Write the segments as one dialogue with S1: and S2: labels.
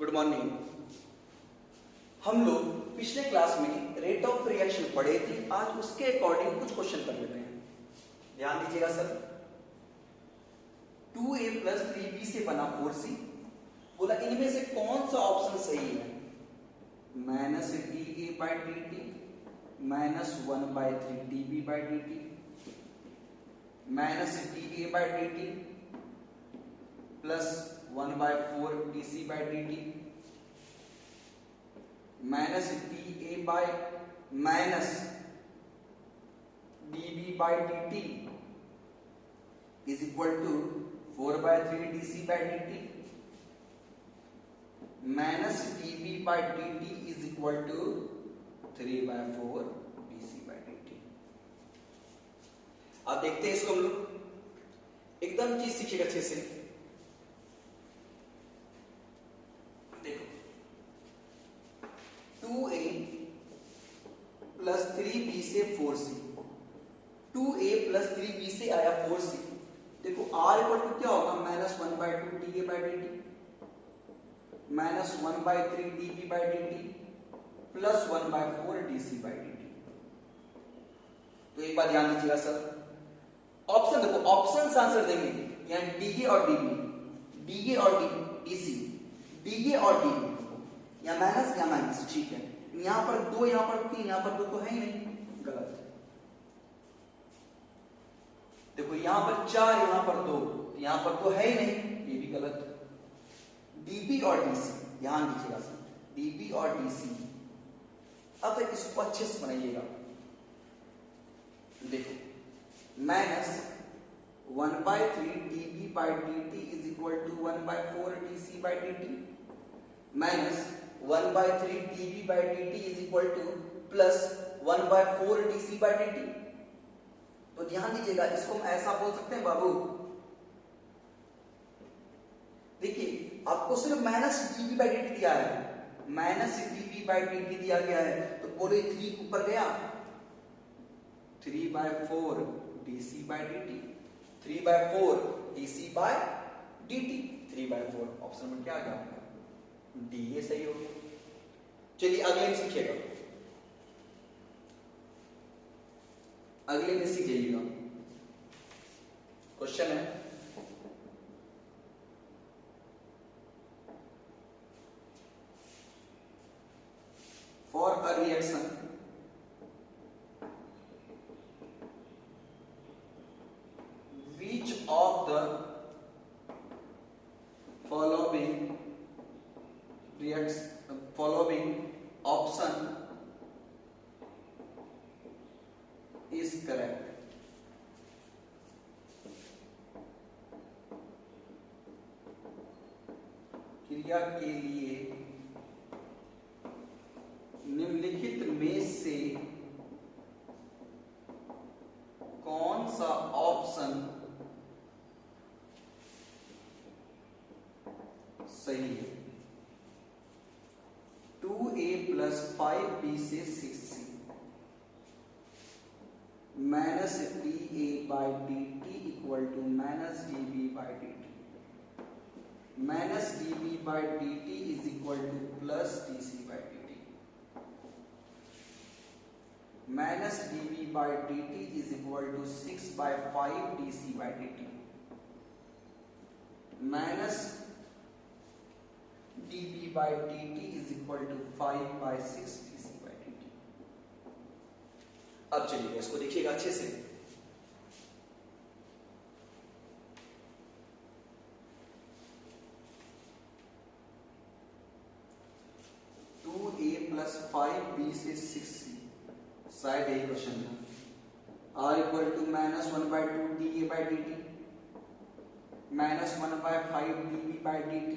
S1: Good morning. हम लोग पिछले क्लास में रेट ऑफ रिएक्शन पढ़े थे, आज उसके अकॉर्डिंग कुछ क्वेश्चन कर लेते हैं। ध्यान दीजिएगा सर। 2a प्लस 3b से बना 4c, बोला इनमें से कौन सा ऑप्शन सही है? Minus D A by D T minus 1/3 db by D T minus D A by D T plus 1/4 dc by D T minus D A by minus db by D T is equal to 4/3 dc by D T minus db by D T is equal to 3/4 dc by D T. आप देखते हैं इसको हम लोग एकदम चीज सीखिएगा अच्छे से। देखो 2a प्लस 3b से 4c, 2a प्लस 3b से आया 4c। देखो r इक्वल टू क्या होगा? Minus 1/2 da by D T minus 1/3 db by D T plus 1/4 dc by D T. तो एक बार ध्यान दीजिएगा सर, ऑप्शन देखो, ऑप्शन आंसर देंगे यानी डीए और डीबी, डीए और डीसी, डीए और डीबी, या माइनस, ठीक है। यहां पर 2, यहां पर 3, यहां पर 2 तो है ही नहीं, गलत। देखो यहां पर 4, यहां पर 2, यहां पर तो है ही नहीं, ये भी गलत। डीबी और डीसी, ध्यान दीजिएगा सर, डीबी और डीसी। अब तक इसको अच्छे से बनाइएगा। देखो minus 1/3 db by D T is equal to 1/4 dc by D T minus 1/3 db by D T is equal to plus 1/4 dc by D T. तो ध्यान दीजिएगा, इसको हम ऐसा बोल सकते हैं बाबू। देखिए आपको सिर्फ minus db by D T दिया है, minus db by D T दिया गया है, तो बोले 3 ऊपर गया 3/4 dc by D T, 3/4 dc by D T, 3/4 option में क्या आ गया? डी, ये सही हो गया। चलिए अगले में सीखिएगा, अगले में सीख जाइएगा। क्वेश्चन है for a reaction which of the following option is correct? क्रिया के लिए निम्नलिखित में से कौन सा ऑप्शन सही है? 2a प्लस 5b से 6c minus D A by D T equal to minus D B by D T minus D B by D T is equal to plus D C by D T minus D B by D T is equal to 6/5 D C by D T minus dB by dt is equal to 5/6 dc by dt। अब चलिए इसको देखिएगा अच्छे से। To A plus 5b से 6c, शायद यही question है। r equal to minus 1/2 da by dt minus 1/5 db by dt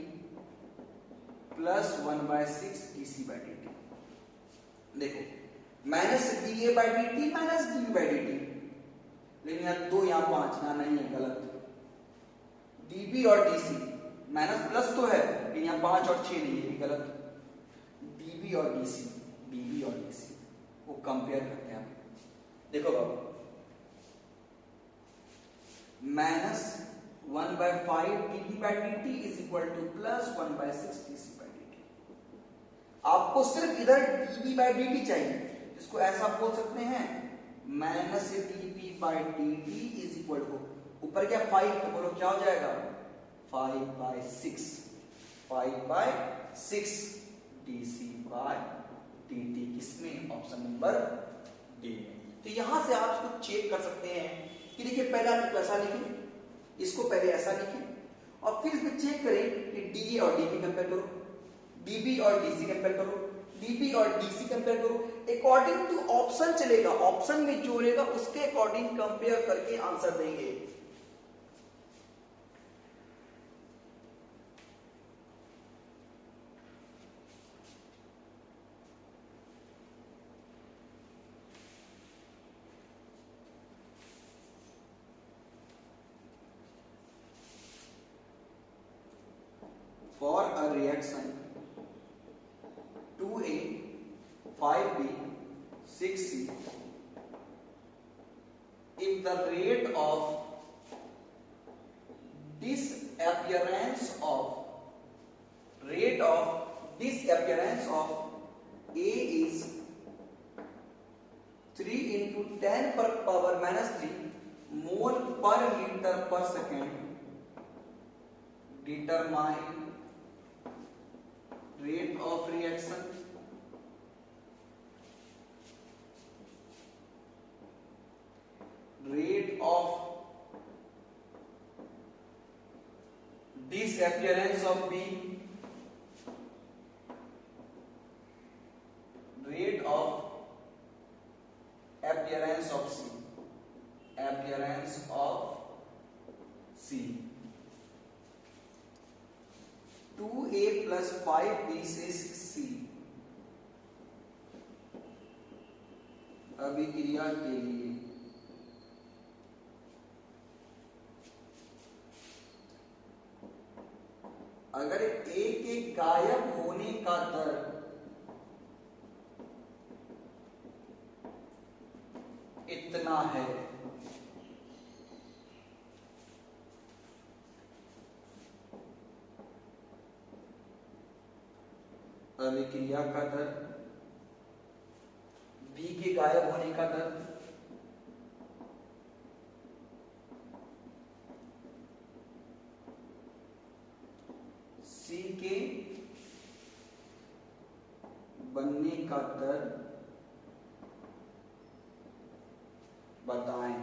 S1: plus 1/6 dc by D T. देखो minus D A by D T minus D B by D T, लेकिन यहाँ 2, यहाँ 5, यहाँ नहीं है, गलत। डीबी और डीसी, माइनस प्लस तो है लेकिन यहाँ 5 और 6 नहीं है, भी गलत। डीबी और डीसी, डीबी और डीसी वो कंपेयर करते हैं। देखो बाबू, minus 1/5 dB by dt is equal to plus 1/6 dc by dt। आपको सिर्फ इधर dB by dt चाहिए, इसको ऐसा बोल सकते हैं minus dB by dt is equal to ऊपर क्या 5, तो बोलो क्या हो जाएगा 5/6 dC by dt, किसमें ऑप्शन नंबर डी में। तो यहां से आप इसको चेक कर सकते हैं कि देखिए पहले आप इसको ऐसा लिखें, इसको पहले ऐसा लिखें और फिर इसमें चेक करें कि डी और डीबी कंपेयर करो, डीबी और डीसी कंपेयर करो, डीबी और डीसी कंपेयर करो, अकॉर्डिंग टू ऑप्शन चलेगा, ऑप्शन में जो रहेगा उसके अकॉर्डिंग कंपेयर करके आंसर देंगे। For a reaction 2A 5B 6C, if the rate of disappearance of A is 3 into 10 per power minus 3 mole per liter per second, determine rate of reaction, rate of disappearance of B, rate of appearance of C, appearance of C। 2A plus 5B से 6C अभिक्रिया के लिए अगर A के गायब होने का दर इतना है, अभिक्रिया का दर, B के गायब होने का दर, C के बनने का दर बताएं।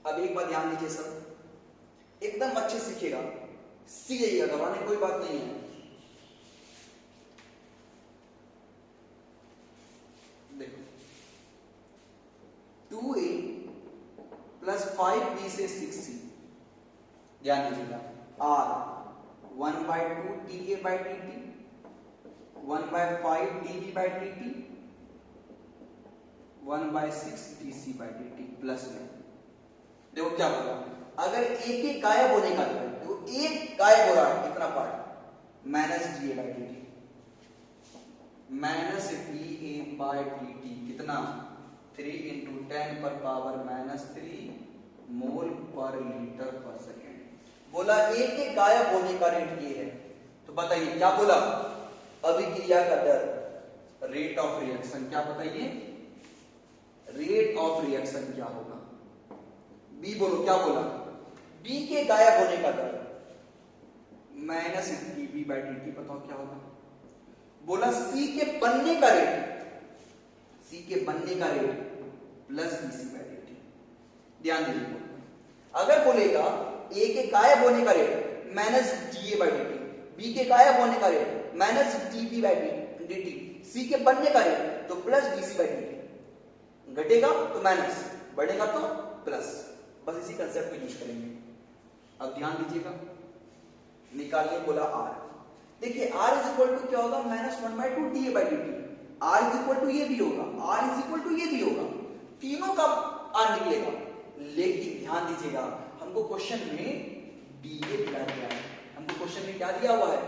S1: अब एक बात ध्यान दीजिए सब, एकदम अच्छे सीखिएगा, सीख जाइएगा, घबराने कोई बात नहीं है। देखो 2A plus 5B से 6C, ध्यान दीजिएगा, R 1/2 dA by dt, 1/5 dB by dt, 1/6 dC by dt plus में। देखो क्या होगा, अगर एक एक गायब होने का दर, तो एक गायब हो रहा है कितना part, minus dA by dt, minus dA by dt कितना 3 into 10 पर पावर माइनस 3 मोल पर लीटर पर सेकेंड। बोला एक एक गायब होने का रेट ये है, तो बताइए क्या बोला, अभिक्रिया का दर, रेट ऑफ रिएक्शन क्या बताइए, रेट ऑफ रिएक्शन क्या होगा। बी बोलो क्या बोला, बी के गायब होने का दर माइनस dB by dt, बताओ क्या होगा। बोला सी के बनने का रेट, सी के बनने का rate plus dC by dt। ध्यान दीजिए, अगर बोलेगा ए के गायब होने का rate minus dA by dt, B के गायब होने का rate minus dB by dt, C के बनने का रेट तो प्लस dC by dt, घटेगा तो माइनस, बढ़ेगा तो प्लस, बस इसी कंसेप्ट को यूज करेंगे। अब ध्यान दीजिएगा, निकालिए, बोला R, देखिए R इज इक्वल टू क्या होगा, -1/2 dA by dt, R is equal to ये भी होगा, R इज इक्वल टू ये भी होगा, तीनों का R निकलेगा। लेकिन ध्यान दीजिएगा, हमको क्वेश्चन में dA दिया गया है, हमको क्वेश्चन में क्या दिया हुआ है,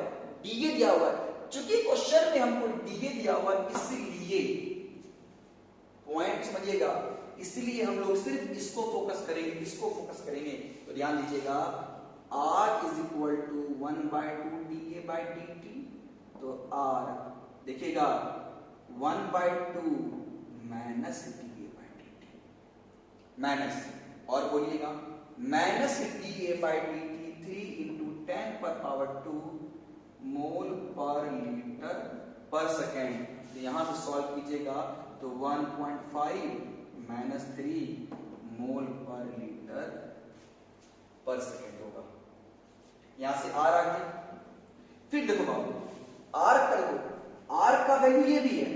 S1: dA दिया हुआ है। चूंकि क्वेश्चन में हमको dA दिया हुआ है, इसलिए पॉइंट समझिएगा, इसलिए हम लोग सिर्फ इसको फोकस करेंगे, इसको फोकस करेंगे। तो ध्यान दीजिएगा, R is equal to 1/2 dA by D T, तो आर देखिएगा 1/2 minus D A by D T, minus, और बोलिएगा minus D A by D T 3 into 10⁻², mole per litre पर सेकेंड। तो यहां से सॉल्व कीजिएगा तो 1.5 माइनस 3 मोल पर लीटर पर सेकेंड होगा। यहां से आर आ गया। फिर देखो बाबू, आर का देखो, आर का वैल्यू ये भी है,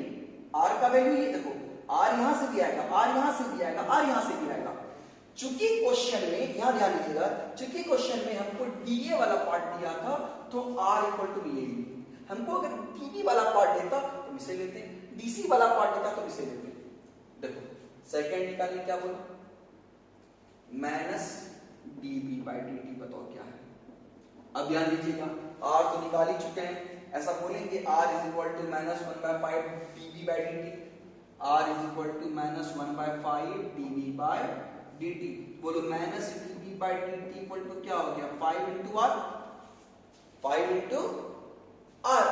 S1: आर का वैल्यू ये देखो, आर यहां से भी आएगा, आर यहां से भी आएगा, आर यहां से भी आएगा। चूंकि क्वेश्चन में, यहां ध्यान दीजिएगा, चूंकि क्वेश्चन में हमको डीए वाला पार्ट दिया था तो आर इक्वल टू ये, हमको अगर डीबी वाला पार्ट देता तो इसे लेते हैं, डीसी वाला पार्ट देता तो इसे लेते हैं। देखो सेकंड निकालने, क्या बोला, minus DB by D T, बताओ क्या है। अब ध्यान दीजिएगा, आर तो निकाल ही चुके हैं, ऐसा बोलेंगे R is equal to minus 1/5 DB by D T, R is equal to minus 1/5 DB by D T. बोलो minus DB by D T equal to क्या हो गया, 5 इंटू आर, 5 इंटू आर।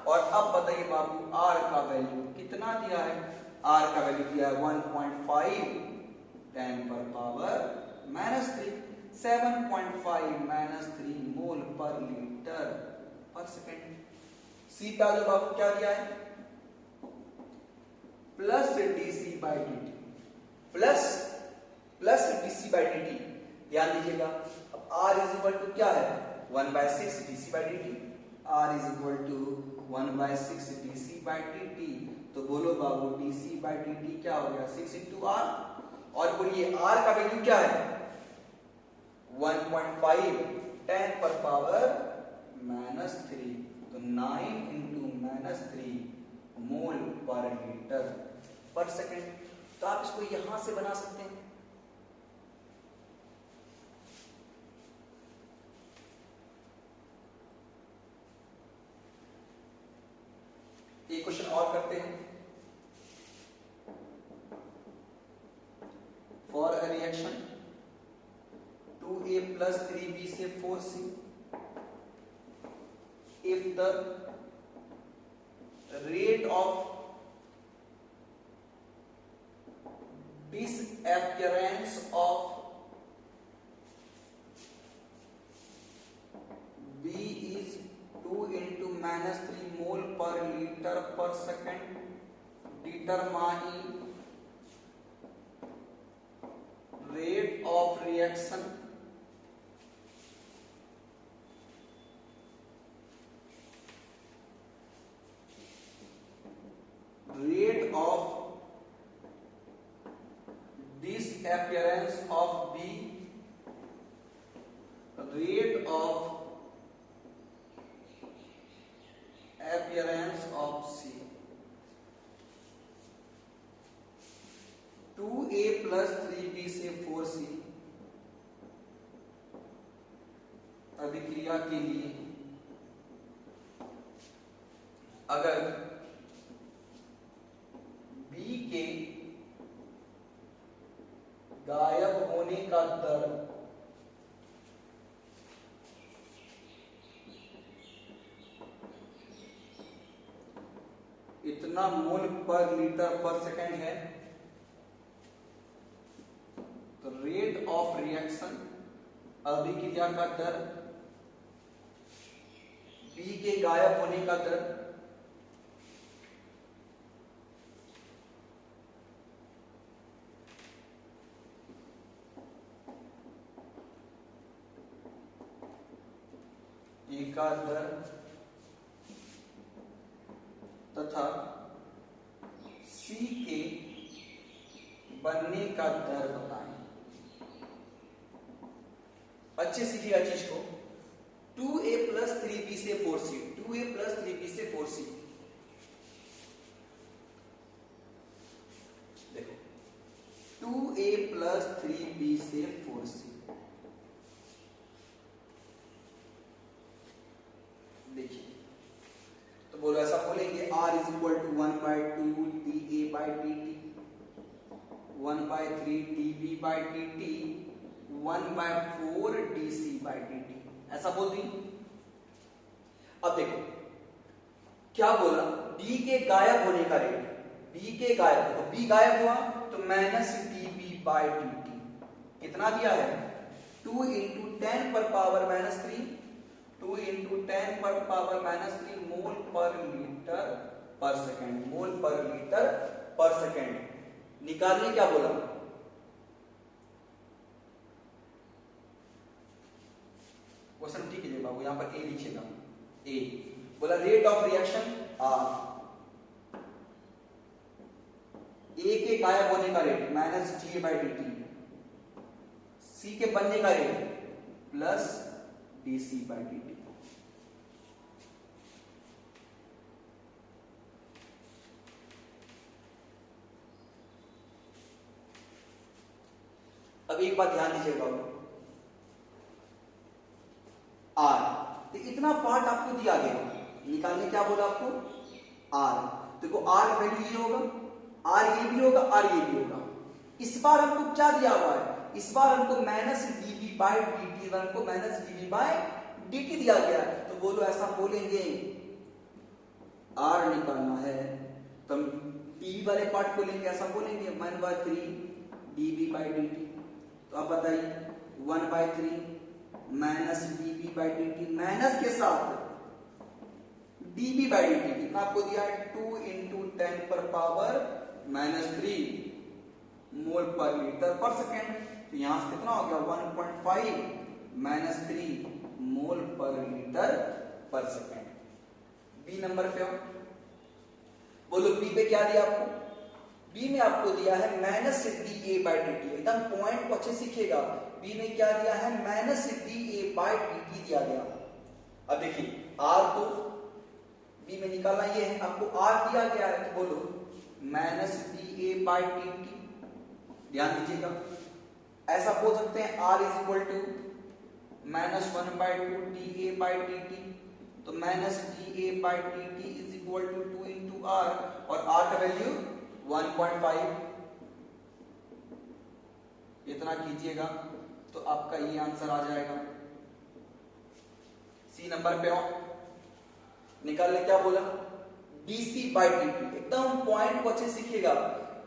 S1: और अब बताइए बाबू, आर का वैल्यू कितना दिया है, आर का वैल्यू दिया है 1.5 10⁻³ 7.5 माइनस 3 मोल पर लीटर पर सेकेंड। सी का जो बाबू क्या दिया है, plus DC by D T, plus DC by D T. ध्यान दीजिएगा, अब आर इज इक्वल टू क्या है, 1/6 D C by D T, R is equal to 1/6 D C by D T. तो बोलो बाबू डीसी बाई डी टी क्या हो गया, 6 इंटू आर। और बोलिए आर का वैल्यू क्या है, 1.5 10⁻³ तो 9 इंटू माइनस 3 मोल पर लीटर पर सेकेंड। तो आप इसको यहां से बना सकते हैं। एक क्वेश्चन और करते हैं। For a reaction 2a plus 3b से 4c, if the rate of disappearance of b is 2 into minus 3 mole per liter per second, determine rate of reaction disappearance of B, rate of appearance of C। 2a plus 3b से 4c अभिक्रिया के लिए अगर B के गायब होने का दर इतना मोल पर लीटर पर सेकेंड है तो रेट ऑफ रिएक्शन, अभिक्रिया का दर, बी के गायब होने का दर का दर तथा सी के बनने का दर बताएं। अच्छे सीखिएगा चीज को। 2a plus 3b से 4c, 2a plus 3b से 4c, देखो 2a plus 3b से 4c, देखिए तो बोलो ऐसा बोलेंगे r is equal to 1/2 dA by dt, 1/3 dB by dt, 1/4 dC by dt, ऐसा बोल दी। अब देखो क्या बोला, बी के गायब होने का रेट, बी के गायब, तो बी गायब हुआ तो माइनस dB बाई dt कितना दिया है 2 इंटू 10 पर पावर माइनस 3, 2 इंटू 10 पर पावर माइनस 3 मोल पर लीटर पर सेकेंड, मोल पर लीटर पर सेकेंड निकालने क्या बोला, क्वेश्चन ठीक है बाबू, यहां पर ए लिखिएगा, ए बोला rate of reaction R, A के गायब होने का rate minus D by D T, C के बनने का rate plus D C by D T. अब एक बात ध्यान दीजिएगा आर, तो इतना पार्ट आपको दिया गया, निकालने क्या बोला आपको आर, देखो आर वैल्यू ये होगा, आर ये भी होगा, आर ये भी होगा। इस बार हमको क्या दिया हुआ है, इस बार हमको माइनस dB बाई dt, हमको माइनस dB बाई dt दिया गया है, तो बोलो ऐसा बोलेंगे आर निकालना है तो हम dB वाले पार्ट को लेंगे, ऐसा बोलेंगे 1/3 dB बाई dt, तो अब बताइए 1/3 minus dB by dt, minus के साथ dB बाई dt कितना आपको दिया है 2 इंटू 10 पर पावर माइनस 3 मोल पर लीटर पर सेकेंड, तो यहां से कितना हो गया 1.5 माइनस 3 मोल पर लीटर पर सेकेंड। बी नंबर पे हो, बोलो बी पे क्या दिया आपको, बी में आपको दिया है minus D A by D T, एकदम पॉइंट को अच्छे सीखिएगा, बी में क्या दिया है minus D A by D T दिया गया। अब देखिए आर तो बी में निकालना ये है, आपको आर दिया गया है, तो बोलो minus D A by D T, ध्यान दीजिएगा ऐसा बोल सकते हैं R is equal to minus 1/2 D A by D T, तो minus D A by D T is equal to 2 into R, और आर का वैल्यू 1.5, इतना कीजिएगा तो आपका ये आंसर आ जाएगा। सी नंबर पे आओ, निकालने क्या बोला डीसी बाई डी टी, एकदम पॉइंट को अच्छे सीखिएगा,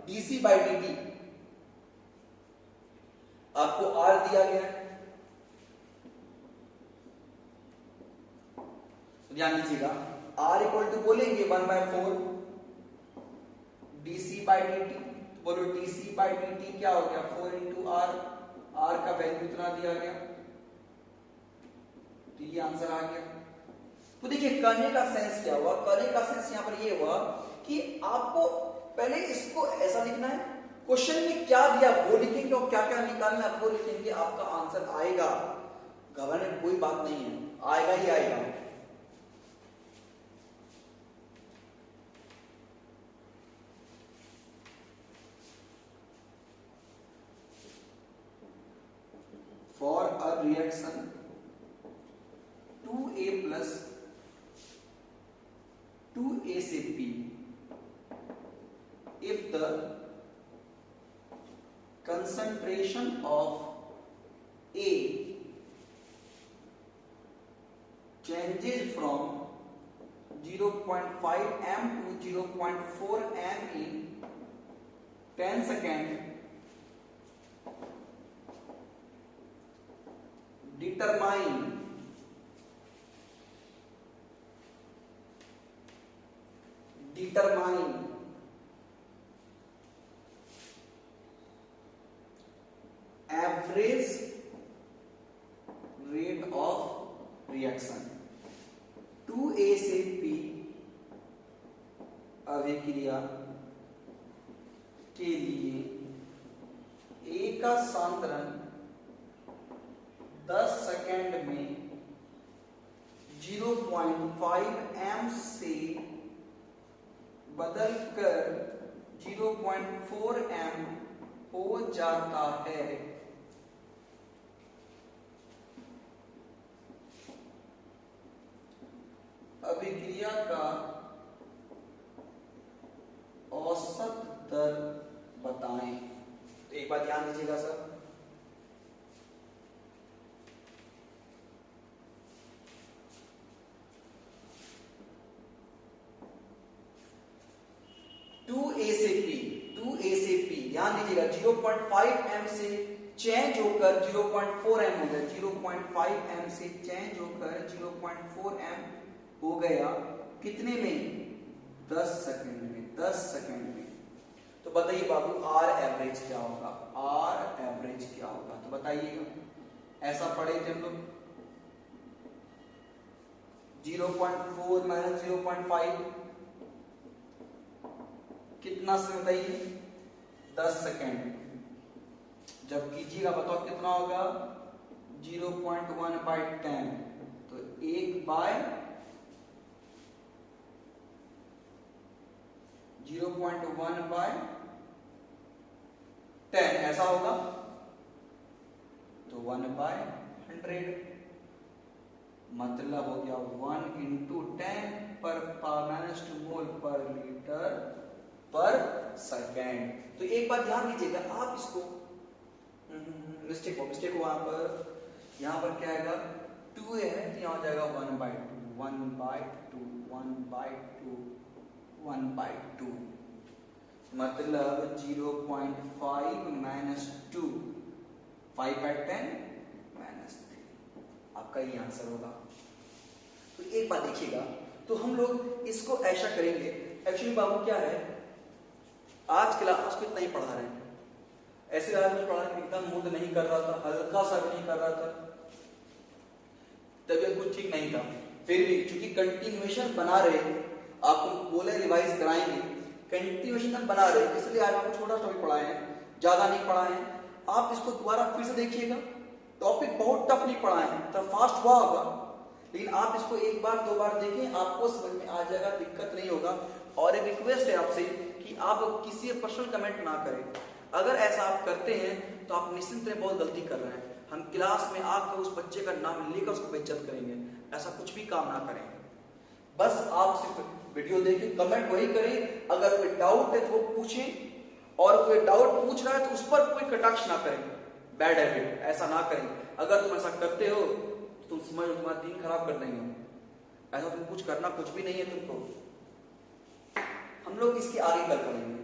S1: डीसी बाई डी टी आपको आर दिया गया है, ध्यान दीजिएगा आर इक्वल टू बोलेंगे 1/4 डीसी बाई डी टी, बोलो डीसी बाई डी टी क्या हो गया 4 इंटू आर, आर का वैल्यू इतना दिया गया, तो ये आंसर आ गया। तो देखिए करने का सेंस क्या हुआ, करने का सेंस यहां पर ये हुआ कि आपको पहले इसको ऐसा लिखना है, क्वेश्चन में क्या दिया वो लिखेंगे और क्या क्या निकालना है वो लिखेंगे, आपका आंसर आएगा, घबराने की कोई बात नहीं है, आएगा ही आएगा। For a reaction 2A plus 2A से P, if the concentration of A changes from 0.5 m to 0.4 m in 10 seconds, determine average rate of reaction। 2A से P अभिक्रिया के लिए A का सांद्रण 10 सेकेंड में 0.5 m से बदलकर 0.4 m हो जाता है। अभिक्रिया का औसत दर बताएं। तो एक बात ध्यान दीजिएगा सर, ध्यान दीजिएगा 0.5 m से चेंज होकर 0.4 m हो गया, 0.5 m से चेंज होकर 0.4 m हो गया, कितने में? 10 सेकंड में, 10 सेकंड में। तो बताइए बाबू आर एवरेज क्या होगा, आर एवरेज क्या होगा? तो बताइएगा, ऐसा पढ़े थे हम लोग 0.4 माइनस 0.5 कितना से बताइए? 10 सेकेंड। जब कीजिएगा बताओ कितना होगा? 0.1/10, तो 0.1/10 ऐसा होगा, तो 1/100 मतलब हो गया 1 × 10 पर -2 मोल पर लीटर पर सेकेंड। तो एक बात ध्यान दीजिएगा, आप इसको मिस्टेक हो वहां पर, यहाँ पर क्या आएगा? 2 है तो यहाँ हो जाएगा 1/2, 1/2, 1/2, 1/2 मतलब 0.5 - 2, 5/10 -3, आपका ये आंसर होगा। तो एक बात देखिएगा, तो हम लोग इसको ऐसा करेंगे। एक्चुअली बाबू क्या है, आज क्लास को इतना ही पढ़ा रहे हैं, ऐसे आज में पढ़ा एकदम मूड नहीं कर रहा था, हल्का सा भी नहीं कर रहा था, तबीयत कुछ ठीक नहीं था, फिर भी चूंकि कंटिन्यूएशन बना रहे, आपको बोले रिवाइज कराएंगे, कंटिन्यूएशन बना रहे, इसलिए आज आपको छोटा टॉपिक पढ़ाए हैं, ज्यादा नहीं पढ़ाए हैं। आप इसको दोबारा फिर से देखिएगा, टॉपिक बहुत टफ नहीं पढ़ाए हैं, तो फास्ट हुआ होगा, लेकिन आप इसको एक बार दो बार देखें, आपको समझ में आ जाएगा, दिक्कत नहीं होगा। और एक रिक्वेस्ट है आपसे कि आप किसी पर्सनल कमेंट ना करें, अगर ऐसा आप करते हैं तो आप निश्चिंत में बहुत गलती कर रहे हैं। हम क्लास में आकर उस बच्चे का नाम लेकर उसको बेइज्जत करेंगे, ऐसा कुछ भी काम ना करें। बस आप सिर्फ वीडियो देखें, कमेंट वही करें, अगर कोई डाउट है तो वो पूछें, और कोई डाउट पूछ रहा है तो उस पर कोई कटाक्ष ना करें, बैड हैबिट ऐसा ना करें। अगर तुम ऐसा करते हो तो तुम समझ लो तुम्हारा दिन खराब कर देंगे, ऐसा तुम कुछ करना कुछ भी नहीं है तुमको। हम लोग इसके आगे कल करेंगे।